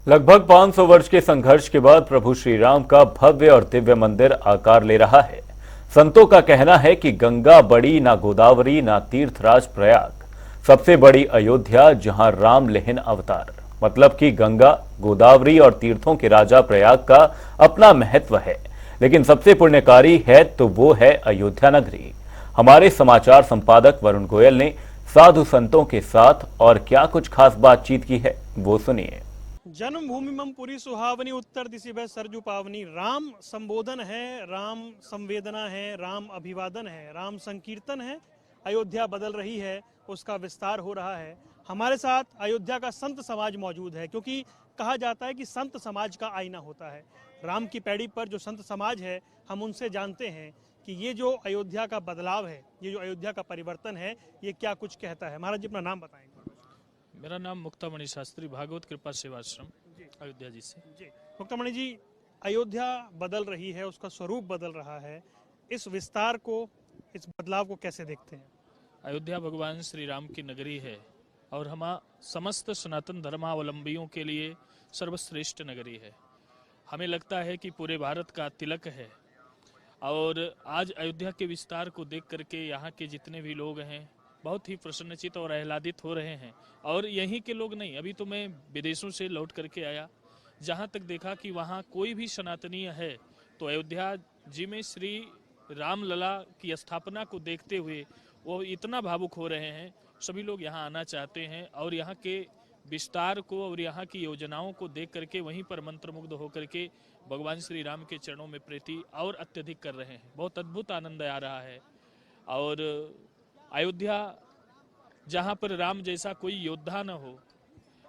लगभग 500 वर्ष के संघर्ष के बाद प्रभु श्री राम का भव्य और दिव्य मंदिर आकार ले रहा है। संतों का कहना है कि गंगा बड़ी ना गोदावरी ना तीर्थराज प्रयाग, सबसे बड़ी अयोध्या जहां राम लेहिन अवतार। मतलब कि गंगा, गोदावरी और तीर्थों के राजा प्रयाग का अपना महत्व है, लेकिन सबसे पुण्यकारी है तो वो है अयोध्या नगरी। हमारे समाचार संपादक वरुण गोयल ने साधु संतों के साथ और क्या कुछ खास बातचीत की है, वो सुनिए। जन्मभूमि मम पुरी सुहावनी, उत्तर दिशि भय सरजू पावनी। राम संबोधन है, राम संवेदना है, राम अभिवादन है, राम संकीर्तन है। अयोध्या बदल रही है, उसका विस्तार हो रहा है। हमारे साथ अयोध्या का संत समाज मौजूद है, क्योंकि कहा जाता है कि संत समाज का आईना होता है। राम की पैड़ी पर जो संत समाज है, हम उनसे जानते हैं कि ये जो अयोध्या का बदलाव है, ये जो अयोध्या का परिवर्तन है, ये क्या कुछ कहता है। महाराज जी अपना नाम बताएंगे। मेरा नाम मुक्तामणि शास्त्री, भागवत कृपा सेवाश्रम अयोध्या जी से। जी मुक्तामणि जी, अयोध्या बदल रही है, उसका स्वरूप बदल रहा है। इस विस्तार को, इस बदलाव को कैसे देखते हैं? अयोध्या भगवान श्री राम की नगरी है और हम समस्त सनातन धर्मावलंबियों के लिए सर्वश्रेष्ठ नगरी है। हमें लगता है कि पूरे भारत का तिलक है और आज अयोध्या के विस्तार को देख करके यहाँ के जितने भी लोग हैं बहुत ही प्रसन्नचित और आह्लादित हो रहे हैं। और यहीं के लोग नहीं, अभी तो मैं विदेशों से लौट करके आया, जहाँ तक देखा कि वहाँ कोई भी सनातनीय है तो अयोध्या जी में श्री रामलला की स्थापना को देखते हुए वो इतना भावुक हो रहे हैं। सभी लोग यहाँ आना चाहते हैं और यहाँ के विस्तार को और यहाँ की योजनाओं को देख करके वहीं पर मंत्रमुग्ध होकर के भगवान श्री राम के चरणों में प्रीति और अत्यधिक कर रहे हैं। बहुत अद्भुत आनंद आ रहा है। और अयोध्या जहाँ पर राम जैसा कोई योद्धा न हो,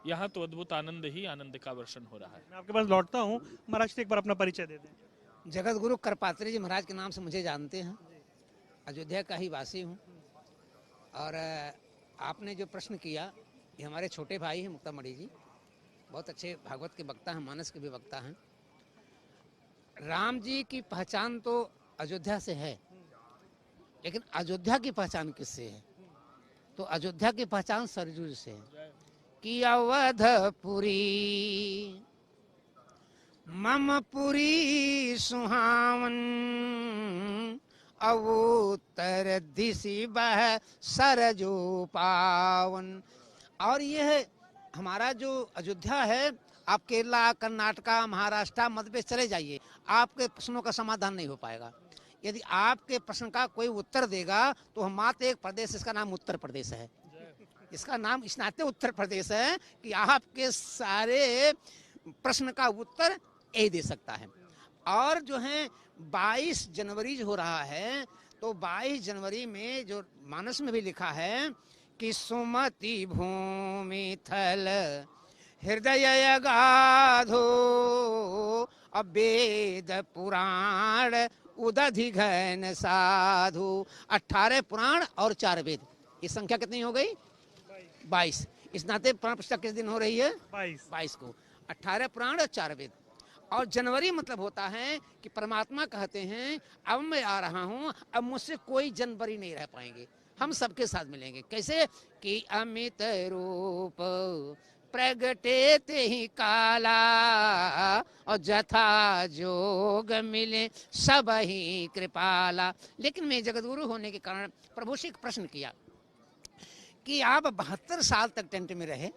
यहाँ तो अद्भुत आनंद ही आनंद का वर्षण हो रहा है। मैं आपके पास लौटता हूँ। महाराज से एक बार अपना परिचय दे दें। जगत गुरु करपात्री जी महाराज के नाम से मुझे जानते हैं। अयोध्या का ही वासी हूँ। और आपने जो प्रश्न किया, ये हमारे छोटे भाई हैं मुक्तामणि जी, बहुत अच्छे भागवत के वक्ता हैं, मानस के भी वक्ता हैं। राम जी की पहचान तो अयोध्या से है, लेकिन अयोध्या की पहचान किससे है? तो अयोध्या की पहचान सरजू से है कि अवधपुरी मम पुरी सुहावन, अवोत्तर दिशि बह सरजू पावन। और यह हमारा जो अयोध्या है, आप केरला, कर्नाटका, महाराष्ट्र, मध्य प्रदेश चले जाइए, आपके प्रश्नों का समाधान नहीं हो पाएगा। यदि आपके प्रश्न का कोई उत्तर देगा तो हम मात्र एक प्रदेश, इसका नाम उत्तर प्रदेश है। इसका नाम इस नाते उत्तर प्रदेश है कि आपके सारे प्रश्न का उत्तर यही दे सकता है। और जो है 22 जनवरी जो हो रहा है, तो 22 जनवरी में जो मानस में भी लिखा है कि सुमति भूमि थल हृदय अगाधो, वेद पुराण उदधि घन साधु। 18 पुराण और 4 वेद, ये संख्या कितनी हो गई? 22। इस नाते पुराण प्रतिष्ठा किस दिन हो रही है? 22 को। 18 पुराण और 4 वेद। और जनवरी मतलब होता है कि परमात्मा कहते हैं अब मैं आ रहा हूँ, अब मुझसे कोई जनवरी नहीं रह पाएंगे, हम सबके साथ मिलेंगे। कैसे कि अमित रूप प्रगटे ते ही काला, और जथा जोग मिले सब ही कृपाला। लेकिन मैं जगतगुरु होने के कारण प्रभु से एक प्रश्न किया कि आप 72 साल तक टेंट में रहे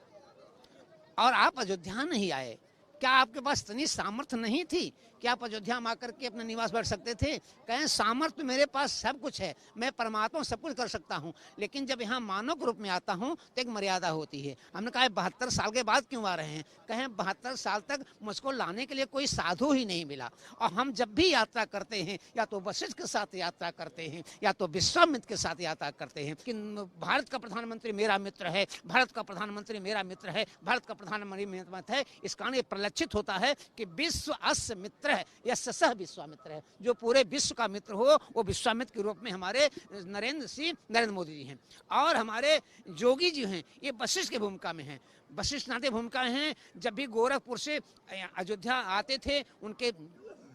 और आप अयोध्या नहीं आए, क्या आपके पास इतनी सामर्थ्य नहीं थी कि आप अयोध्या में आकर के अपना निवास बैठ सकते थे? कहें सामर्थ्य मेरे पास सब कुछ है, मैं परमात्मा सब कुछ कर सकता हूँ, लेकिन जब यहाँ मानव के रूप में आता हूँ तो एक मर्यादा होती है। हमने कहा 72 साल के बाद क्यों आ रहे हैं? कहें 72 साल तक मुझको लाने के लिए कोई साधु ही नहीं मिला। और हम जब भी यात्रा करते हैं, या तो वशिष्ठ के साथ यात्रा करते हैं या तो विश्वामित्र के साथ यात्रा करते हैं। कि भारत का प्रधानमंत्री मेरा मित्र है, भारत का प्रधानमंत्री मेरा मित्र है, भारत का प्रधानमंत्री मेरा मित्र है। इस कारण ये प्रलक्षित होता है कि विश्व अस्य मित्र है, यह सह विश्वामित्र है। जो पूरे विश्व का मित्र हो वो विश्वामित्र के रूप में हमारे नरेंद्र मोदी जी हैं। और हमारे जोगी जी हैं, ये वशिष्ठ की भूमिका में हैं। वशिष्ठ नाते भूमिका हैं। जब भी गोरखपुर से अयोध्या आते थे, उनके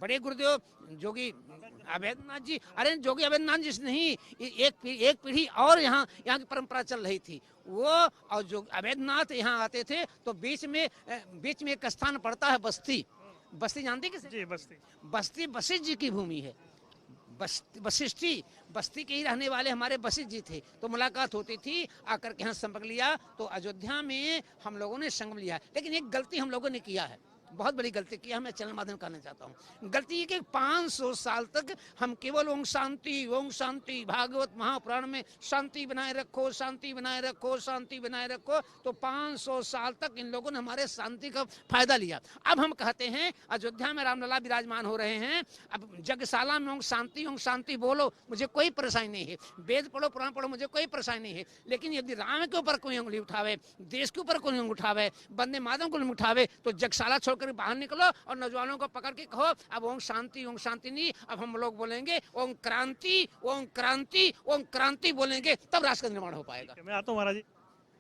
बड़े गुरुदेव जोगी अवैधनाथ जी, अरे जोगी अवैधनाथ जी नहीं, एक पीढ़ी और यहाँ की परंपरा चल रही थी। वो और जो अवैधनाथ यहाँ आते थे तो बीच में एक स्थान पड़ता है बस्ती। बस्ती जानते किसे? जी, बस्ती। बस्ती वशिष्ठ जी की भूमि है। बस्ती के ही रहने वाले हमारे वशिष्ठ जी थे। तो मुलाकात होती थी, आकर के यहाँ संपर्क लिया, तो अयोध्या में हम लोगों ने संगम लिया। लेकिन एक गलती हम लोगों ने किया है, बहुत बड़ी गलती की है, मैं चैनल माध्यम करना चाहता हूँ। गलती ये कि 500 साल तक हम केवल ओम शांति भागवत महापुराण में शांति बनाए रखो, शांति बनाए रखो, शांति बनाए रखो, तो 500 साल तक इन लोगों ने हमारे शांति का फायदा लिया। अब हम कहते हैं अयोध्या में रामलला विराजमान हो रहे हैं, अब जगशाला में ओम शांति बोलो, मुझे कोई परेशानी नहीं है, वेद पढ़ो पुराण पढ़ो, मुझे कोई परेशानी नहीं है। लेकिन यदि राम के ऊपर कोई उंगली उठावे, देश के ऊपर कोई उंगली उठावे, वंदे मातरम को उठावे, तो जगशाला छोड़ बाहर निकलो और नौजवानों को पकड़ के कहो अब ओम शांति नहीं, अब हम लोग बोलेंगे ओम क्रांति बोलेंगे, तब राष्ट्र का निर्माण हो पाएगा। मैं आता हूँ महाराज जी।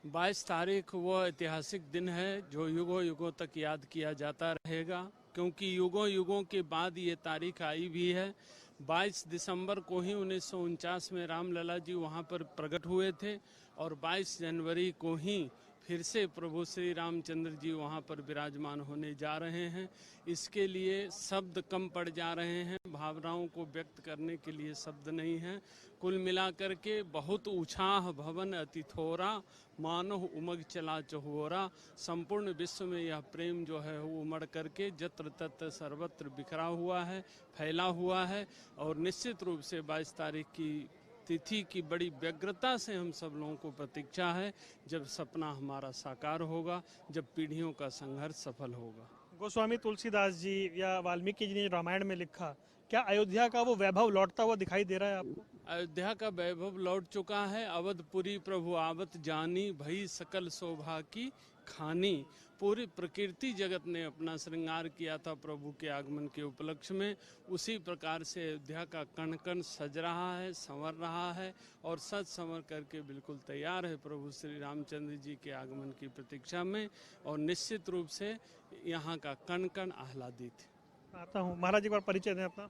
22 तारीख वो ऐतिहासिक दिन है जो युगों युगों तक याद किया जाता रहेगा, क्योंकि युगों युगों के बाद ये तारीख आई भी है। 22 दिसंबर को ही 1949 में रामलला जी वहाँ पर प्रकट हुए थे और 22 जनवरी को ही फिर से प्रभु श्री रामचंद्र जी वहाँ पर विराजमान होने जा रहे हैं। इसके लिए शब्द कम पड़ जा रहे हैं, भावनाओं को व्यक्त करने के लिए शब्द नहीं हैं। कुल मिलाकर के बहुत उत्साह भवन अति थोरा, मानो उमग चला चहोरा। संपूर्ण विश्व में यह प्रेम जो है वो उमड़ करके जत्र तत्र सर्वत्र बिखरा हुआ है, फैला हुआ है। और निश्चित रूप से 22 तारीख की तिथि की बड़ी व्यग्रता से हम सब लोगों को प्रतीक्षा है, जब सपना हमारा साकार होगा, जब पीढ़ियों का संघर्ष सफल होगा। गोस्वामी तुलसीदास जी या वाल्मीकि जी ने रामायण में लिखा, क्या अयोध्या का वो वैभव लौटता हुआ दिखाई दे रहा है आपको? अयोध्या का वैभव लौट चुका है। अवधपुरी प्रभु आवत जानी, भई सकल शोभा की खानी। पूरी प्रकृति जगत ने अपना श्रृंगार किया था प्रभु के आगमन के उपलक्ष्य में। उसी प्रकार से अयोध्या का कण कण सज रहा है, संवर रहा है और सज संवर करके बिल्कुल तैयार है प्रभु श्री रामचंद्र जी के आगमन की प्रतीक्षा में। और निश्चित रूप से यहाँ का कण कण आह्लादित है। आता हूँ महाराज, एक बार परिचय दें अपना।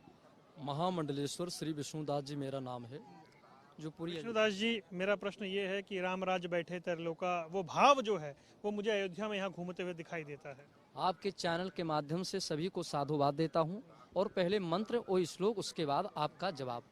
महामंडलेश्वर श्री विष्णुदास जी मेरा नाम है, जो पूरी विष्णुदास जी, मेरा प्रश्न ये है कि रामराज बैठे तरलोका, वो भाव जो है वो मुझे अयोध्या में यहाँ घूमते हुए दिखाई देता है। आपके चैनल के माध्यम से सभी को साधुवाद देता हूँ। और पहले मंत्र और श्लोक, उसके बाद आपका जवाब।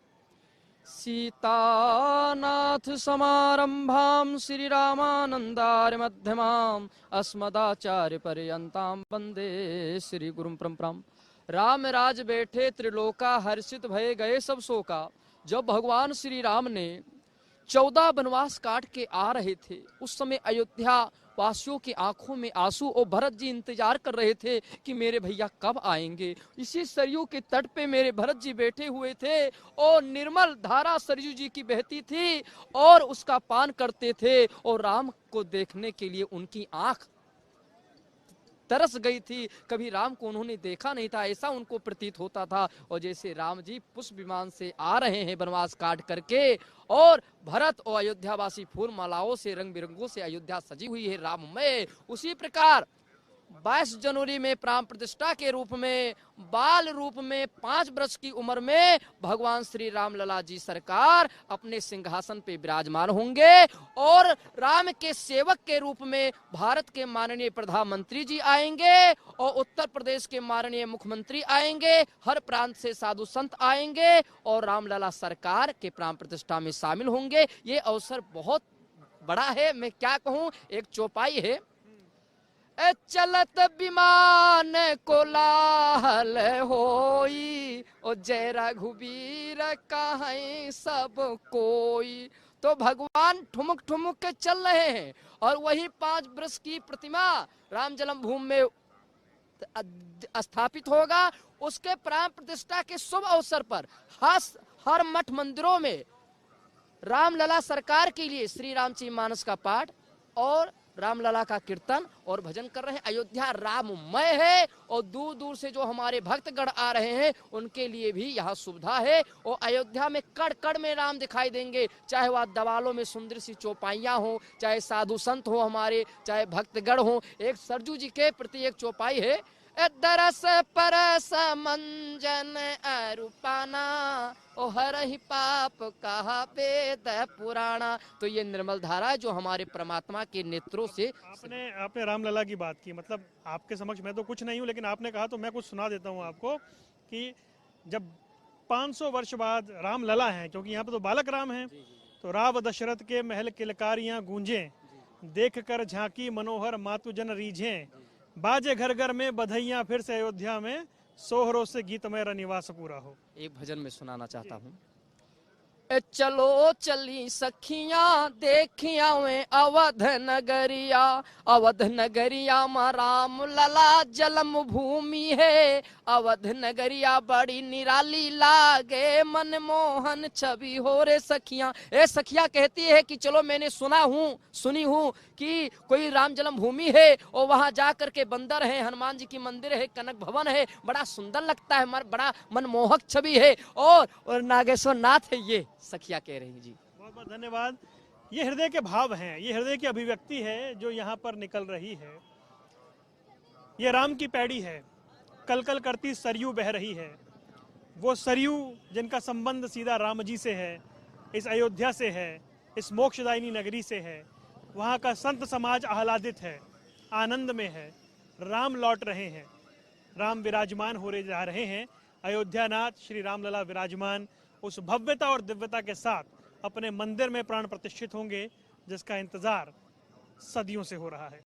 सीतानाथ समारंभाम श्री रामानंदार्य मध्यमाम अस्मदाचार्य पर्यंताम वंदे श्री गुरुम परंपराम। राम राज बैठे त्रिलोका, हर्षित भय गए सब शोका। जब भगवान श्री राम ने 14 वनवास काट के आ रहे थे, उस समय अयोध्या वासियों की आंखों में आंसू, और भरत जी इंतजार कर रहे थे कि मेरे भैया कब आएंगे। इसी सरयू के तट पे मेरे भरत जी बैठे हुए थे और निर्मल धारा सरयू जी की बहती थी और उसका पान करते थे, और राम को देखने के लिए उनकी आंख तरस गई थी। कभी राम को उन्होंने देखा नहीं था, ऐसा उनको प्रतीत होता था। और जैसे राम जी पुष्प विमान से आ रहे हैं वनवास काट करके, और भरत और अयोध्यावासी फूल मालाओं से रंग बिरंगों से अयोध्या सजी हुई है राममय, उसी प्रकार 22 जनवरी में प्राण प्रतिष्ठा के रूप में, बाल रूप में 5 वर्ष की उम्र में भगवान श्री रामलला जी सरकार अपने सिंहासन पे विराजमान होंगे। और राम के सेवक के रूप में भारत के माननीय प्रधानमंत्री जी आएंगे और उत्तर प्रदेश के माननीय मुख्यमंत्री आएंगे, हर प्रांत से साधु संत आएंगे और रामलला सरकार के प्राण प्रतिष्ठा में शामिल होंगे। ये अवसर बहुत बड़ा है, मैं क्या कहूँ, एक चौपाई है। चलत विमान कोलाहल होई, ओ जय रघुबीर कहीं सब कोई। तो भगवान ठुमुक ठुमुक के चल रहे हैं और वही 5 वर्ष की प्रतिमा राम जन्मभूमि में स्थापित होगा। उसके प्राण प्रतिष्ठा के शुभ अवसर पर हर मठ मंदिरों में रामलला सरकार के लिए श्री रामचरित मानस का पाठ और रामलला का कीर्तन और भजन कर रहे हैं। अयोध्या राममय है और दूर दूर से जो हमारे भक्तगण आ रहे हैं उनके लिए भी यह सुविधा है। और अयोध्या में कड़ कड़ में राम दिखाई देंगे, चाहे वह दवालों में सुंदर सी चौपाइयाँ हो, चाहे साधु संत हो हमारे, चाहे भक्तगण हो। एक सरजू जी के प्रति एक चौपाई है। दरस परस मंजन अरूपाना, ओ हर ही पाप कहा वेद पुराणा। तो ये निर्मल धारा जो हमारे परमात्मा के नेत्रों से। आपने रामलला की बात की, मतलब आपके समक्ष मैं तो कुछ नहीं हूँ, लेकिन आपने कहा तो मैं कुछ सुना देता हूँ आपको कि जब 500 वर्ष बाद रामलला हैं, क्योंकि यहाँ पे तो बालक राम हैं, तो राव दशरथ के महल किलकारियां गूंजें, देख कर झांकी मनोहर मातुजन रीझें, बाजे घर घर में बधाइयां फिर से अयोध्या में, सोहरों से गीतमय रनिवास पूरा हो। एक भजन में सुनाना चाहता हूँ। चलो चली सखियां देखिया वे अवध नगरिया, अवध नगरिया में राम लला जन्म भूमि है, अवध नगरिया बड़ी निराली लागे मनमोहन छवि हो रे सखियां। ए सखियां कहती है कि चलो मैंने सुनी हूँ कि कोई राम जन्म भूमि है और वहां जाकर के बंदर है, हनुमान जी की मंदिर है, कनक भवन है, बड़ा सुंदर लगता है, बड़ा मनमोहक छवि है और नागेश्वर नाथ है। ये सखिया कह रही जी। बहुत बहुत धन्यवाद। ये हृदय के भाव हैं, ये हृदय की अभिव्यक्ति है जो यहाँ पर निकल रही है। ये राम की पैड़ी है, कल कल करती सरयू बह रही है। वो सरयू जिनका संबंध सीधा राम जी से है, इस अयोध्या से है, इस मोक्षदायिनी नगरी से है। वहाँ का संत समाज आह्लादित है, आनंद में है। राम लौट रहे हैं, राम विराजमान हो जा रहे हैं। अयोध्यानाथ श्री रामलला विराजमान उस भव्यता और दिव्यता के साथ अपने मंदिर में प्राण प्रतिष्ठित होंगे, जिसका इंतजार सदियों से हो रहा है।